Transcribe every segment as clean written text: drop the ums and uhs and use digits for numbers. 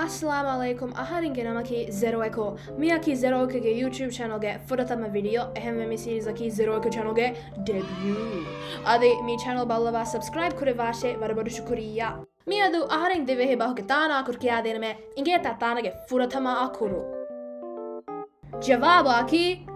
Assalamualaikum aharinge namaki Zero Echo. Miyaki Zero Echo ge YouTube channel ge furatama video ehemme series aki Zero Echo channel ge debut. Ade mi channel ballava subscribe kurevashe varabadu shukriya. Miyadu aharing devehe bahuke tana kurkiya denme ingeta tana ge furatama akuru. Jawab aki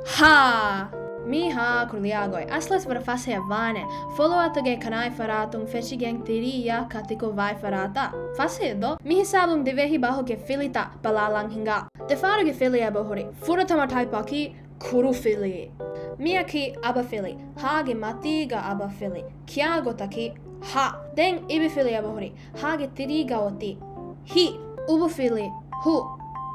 ha. Miha kurliagoi. Aslas varafase avane. Follow atoge kanai faratung fechigeng tiriya katiko vai farata. Fasedo. Mihisabum devehi bahoke filita balalang hinga. Defaruge filia bohori. Furatama type aki kuru fili. Miyaki aba fili. Hage matiga aba fili. Kiago taki ha. Den ibi filia bohori. Hage tiriga oti. Hi. Ubu fili. Hu.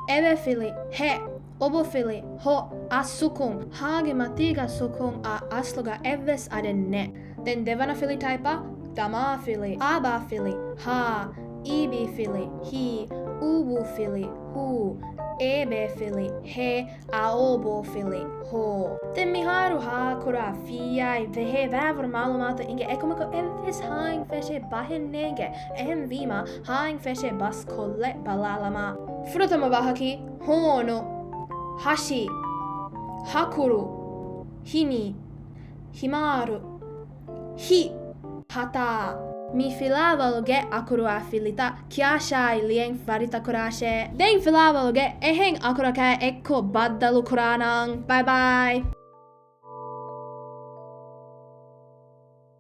Ebe fili. He. Obo fili ho asukung hage matiga sukung a asloga eves adenne. Den devana fili taipa dama fili aba fili ha ibi fili hi ubu fili hu ebe fili he aobo fili ho. Den miharu ha kura fiai vehe vavur malumata inge ekomako eves haing feshe bahin nege ehem vima haing feshe bas kolle balalama. Furutama bahaki hono hashi, hakuru, hini, himaru, hi, hata. Mi filava ge akuru afilita, kiashai lieng farita kurashe. Den filava ge eheng akuraka ekko baddalu kuranang. Bye bye.